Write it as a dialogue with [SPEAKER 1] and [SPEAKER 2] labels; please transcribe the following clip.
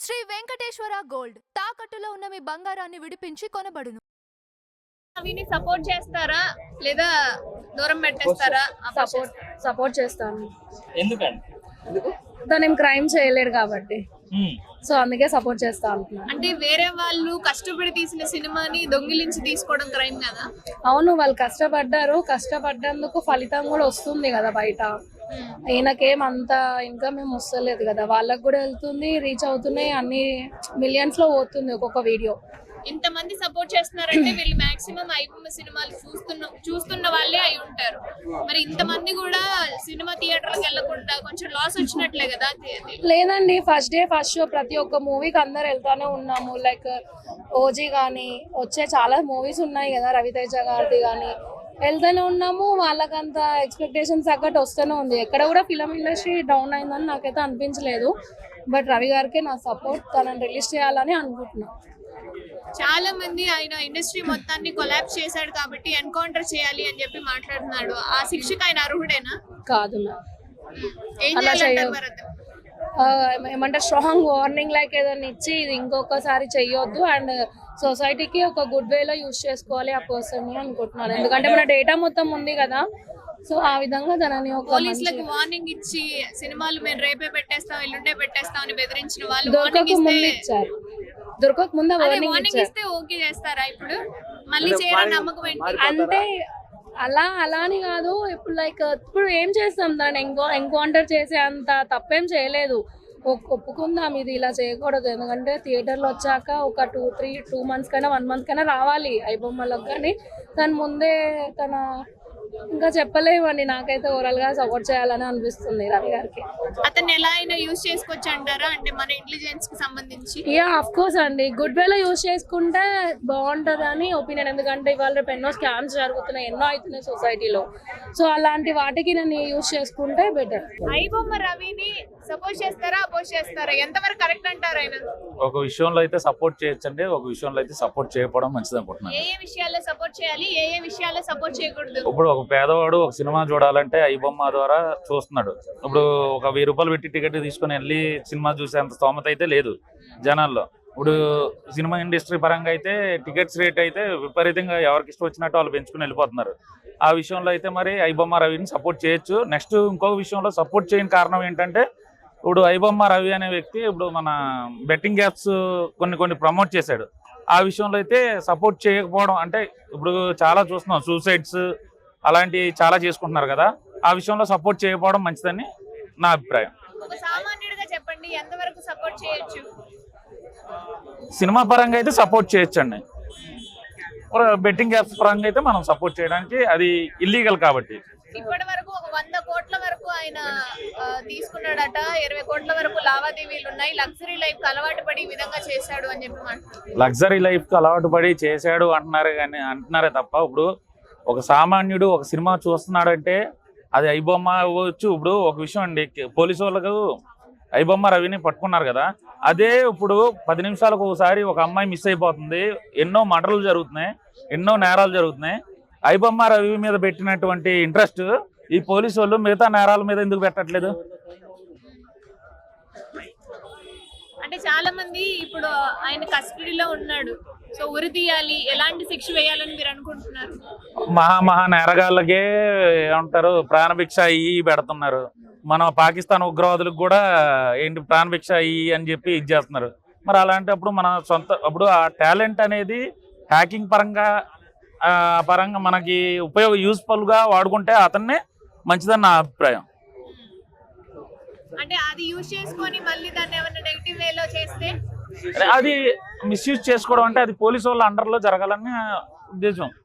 [SPEAKER 1] Shri Venkateswara gold తాకట్టులో ఉన్న మీ బంగారాన్ని విడిపించి కొనబడును.
[SPEAKER 2] అవిని సపోర్ట్ చేస్తారా లేదా దూరం పెట్టేస్తారా?
[SPEAKER 3] సపోర్ట్ చేస్తాను.
[SPEAKER 4] ఎందుకండి?
[SPEAKER 3] తను ఏం క్రైమ్ చేయలేడు కాబట్టి సో అందుకే సపోర్ట్ చేస్తా అనుకున్నాను.
[SPEAKER 2] అంటే వేరే వాళ్ళు కష్టపడి తీసిన సినిమాని దొంగిలించి తీసుకోవడం క్రైమ్ కదా?
[SPEAKER 3] అవును, వాళ్ళు కష్టపడ్డందుకు ఫలితం కూడా వస్తుంది కదా బయట. ఈయనకేం అంత ఇన్కమ్ ఏం వస్తలేదు కదా, వాళ్ళకి కూడా వెళ్తుంది, రీచ్ అవుతున్నాయి, అన్ని మిలియన్స్ లో పోతుంది ఒక్కొక్క వీడియో.
[SPEAKER 2] ఇంతమంది సపోర్ట్ చేస్తున్నారంటే వీళ్ళు మాక్సిమం ఐబొమ్మ సినిమాలు చూస్తున్న వాళ్ళే అయి ఉంటారు. మరి ఇంతమంది కూడా సినిమా థియేటర్లకు వెళ్ళకుండా కొంచెం లాస్ వచ్చినట్లే కదా?
[SPEAKER 3] లేదండి, ఫస్ట్ షో ప్రతి ఒక్క మూవీకి అందరు వెళ్తానే ఉన్నాము. లైక్ ఓజీ కానీ వచ్చే చాలా మూవీస్ ఉన్నాయి కదా, రవితేజ గారిది కానీ వెళ్తూనే ఉన్నాము. వాళ్ళకంత ఎక్స్పెక్టేషన్స్ తగ్గట్టు వస్తూనే ఉంది. ఎక్కడ కూడా ఫిలిం ఇండస్ట్రీ డౌన్ అయిందని నాకైతే అనిపించలేదు. బట్ రవి గారికి నా సపోర్ట్, తనని రిలీజ్ చేయాలని అనుకుంటున్నాను.
[SPEAKER 2] చాలా మంది ఆయన ఇండస్ట్రీ మొత్తాన్ని కొలాప్స్ చేశాడు కాబట్టి ఎన్కౌంటర్ చేయాలి అని చెప్పి మాట్లాడుతున్నాడు. ఆ శిక్షకు ఆయన అర్హుడేనా?
[SPEAKER 3] కాదు,
[SPEAKER 2] ఏం చేయాలంటారు?
[SPEAKER 3] ఏమంటే స్ట్రాంగ్ వార్నింగ్ లైక్ ఏదైనా ఇచ్చి ఇది ఇంకొకసారి చెయ్యొద్దు అండ్ సొసైటీకి ఒక గుడ్ వేలో యూజ్ చేసుకోవాలి ఆ పర్సన్ ని అనుకుంటున్నాను. ఎందుకంటే మన డేటా మొత్తం ఉంది కదా, సో ఆ విధంగా తనని ఒక
[SPEAKER 2] పోలీసులకు వార్నింగ్ ఇచ్చి సినిమాలు మేము రేపే పెట్టేస్తాం, ఎల్లుండే పెట్టేస్తాం అని బెదిరించిన వాళ్ళు
[SPEAKER 3] దొరకక ముందు
[SPEAKER 2] వార్నింగ్ ఇస్తే ఓకే చేస్తారా? ఇప్పుడు మళ్ళీ చేయరని నమ్మకం ఏంటి?
[SPEAKER 3] అంటే అలా అని కాదు. ఇప్పుడు లైక్ ఇప్పుడు ఏం చేస్తాం, దాన్ని ఎన్కౌంటర్ చేసే అంత తప్పేం చేయలేదు. ఒప్పుకుందాం ఇది ఇలా చేయకూడదు. ఎందుకంటే థియేటర్లో వచ్చాక ఒక 2 months కైనా 1 month కైనా రావాలి ఐబొమ్మలకు. కానీ తను ముందే ఇంకా చెప్పలేమండి. నాకైతే ఓవరాల్ గా సపోర్ట్ చేయాలని అనిపిస్తుంది రవి గారికి.
[SPEAKER 2] అతన్ని ఎలా అయినా యూజ్ చేసుకోవచ్చు అంటారా? అంటే మన ఇంటెలిజెన్స్ కి సంబంధించి
[SPEAKER 3] ఆఫ్ కోర్స్ అండి, గుడ్ వేలో యూజ్ చేసుకుంటే బాగుంటది అని ఒపీనియన్. ఎందుకంటే ఇవాళ రేపు ఎన్నో స్కామ్స్ జరుగుతున్నాయి, ఎన్నో అవుతున్నాయి సొసైటీలో. సో అలాంటి వాటికి నేను యూజ్ చేసుకుంటే బెటర్.
[SPEAKER 2] ఐబొమ్మ రవిని సపోర్ట్ చేస్తారా, అపోజ్ చేస్తారా? ఎంతవరకు కరెక్ట్ అంటారు? ఆయన
[SPEAKER 4] ఒక విషయంలో అయితే సపోర్ట్ చేయొచ్చండి, ఒక విషయంలో అయితే సపోర్ట్ చేయకపోవడం మంచిది అనుకుంటున్నాను.
[SPEAKER 2] ఏ విషయాల్లో సపోర్ట్ చేయాలి, ఏ విషయాల్లో సపోర్ట్ చేయకూడదు?
[SPEAKER 4] ఇప్పుడు ఒక పేదవాడు ఒక సినిమా చూడాలంటే ఐబొమ్మ ద్వారా చూస్తున్నాడు. ఇప్పుడు ఒక 1000 రూపాయలు పెట్టి టికెట్ తీసుకుని వెళ్ళి సినిమా చూసేంత స్తోమత అయితే లేదు జనాల్లో. ఇప్పుడు సినిమా ఇండస్ట్రీ పరంగా అయితే టికెట్స్ రేట్ అయితే విపరీతంగా ఎవరికి ఇష్టం వచ్చినట్టు వాళ్ళు పెంచుకుని వెళ్ళిపోతున్నారు. ఆ విషయంలో అయితే మరి ఐబొమ్మ రవిని సపోర్ట్ చేయొచ్చు. నెక్స్ట్ ఇంకొక విషయంలో సపోర్ట్ చేయని కారణం ఏంటంటే, ఇప్పుడు ఐబొమ్మ రవి అనే వ్యక్తి ఇప్పుడు మన బెట్టింగ్ యాప్స్ కొన్ని ప్రమోట్ చేశాడు. ఆ విషయంలో అయితే సపోర్ట్ చేయకపోవడం, అంటే ఇప్పుడు చాలా చూస్తున్నాం సూసైడ్స్ అలాంటివి చాలా చేసుకుంటున్నారు కదా, ఆ విషయంలో సపోర్ట్ చేయకపోవడం మంచిదని నా అభిప్రాయం.
[SPEAKER 2] ఒక సామాన్యుడిగా చెప్పండి, ఎంతవరకు సపోర్ట్ చేయొచ్చు?
[SPEAKER 4] సినిమా పరంగా అయితే సపోర్ట్ చేయొచ్చండి. బెట్టింగ్ యాప్స్ పరంగా అయితే మనం సపోర్ట్ చేయడానికి అది ఇల్లీగల్ కాబట్టి.
[SPEAKER 2] ఇప్పటి వరకు ఒక 100 కోట్ల వరకు ఆయన తీసుకున్నాడట, 20 కోట్ల వరకు లావాదేవీలు ఉన్నాయి. లగ్జరీ లైఫ్ కి అలవాటు పడి ఈ విధంగా చేశాడు అని చెప్పి
[SPEAKER 4] లగ్జరీ లైఫ్ కి అలవాటు పడి చేశాడు అంటున్నారే తప్ప, ఇప్పుడు ఒక సామాన్యుడు ఒక సినిమా చూస్తున్నాడంటే అది ఐబొమ్మ అవ్వచ్చు. ఇప్పుడు ఒక విషయం అండి, పోలీసు వాళ్ళకు ఐబొమ్మ రవిని పట్టుకున్నారు కదా, అదే ఇప్పుడు 10 నిమిషాలకు ఒకసారి ఒక అమ్మాయి మిస్ అయిపోతుంది, ఎన్నో మర్డర్లు జరుగుతున్నాయి, ఎన్నో నేరాలు జరుగుతున్నాయి. ఐబొమ్మ రవి మీద పెట్టినటువంటి ఇంట్రెస్ట్ ఈ పోలీసు వాళ్ళు మిగతా నేరాల మీద ఎందుకు పెట్టట్లేదు?
[SPEAKER 2] అంటే చాలా మంది ఇప్పుడు ఆయన కస్టడీలో ఉన్నాడు, సో ఉరి తీయాలి, ఎలాంటి శిక్ష వేయాలని మీరు అనుకుంటున్నారు?
[SPEAKER 4] మహా నేరగాళ్ళకే ఏమంటారు ప్రాణభిక్ష ఇవి పెడుతున్నారు. మన పాకిస్తాన్ ఉగ్రవాదులకు కూడా ఏంటి ప్రాణభిక్ష ఇవి అని చెప్పి ఇది చేస్తున్నారు. మరి అలాంటప్పుడు మన అప్పుడు ఆ టాలెంట్ అనేది హ్యాకింగ్ పరంగా మనకి యూస్ఫుల్ గా వాడుకుంటే అతన్నే మంచిదని నా అభిప్రాయం.
[SPEAKER 2] అంటే అది యూజ్ చేసుకొని మళ్ళీ దాన్ని ఏమైనా నెగటివ్ వేలో చేస్తే
[SPEAKER 4] అది మిస్యూజ్ చేసుకోవడం అంటే అది పోలీసు వాళ్ళ అండర్లో జరగాలని ఉద్దేశం.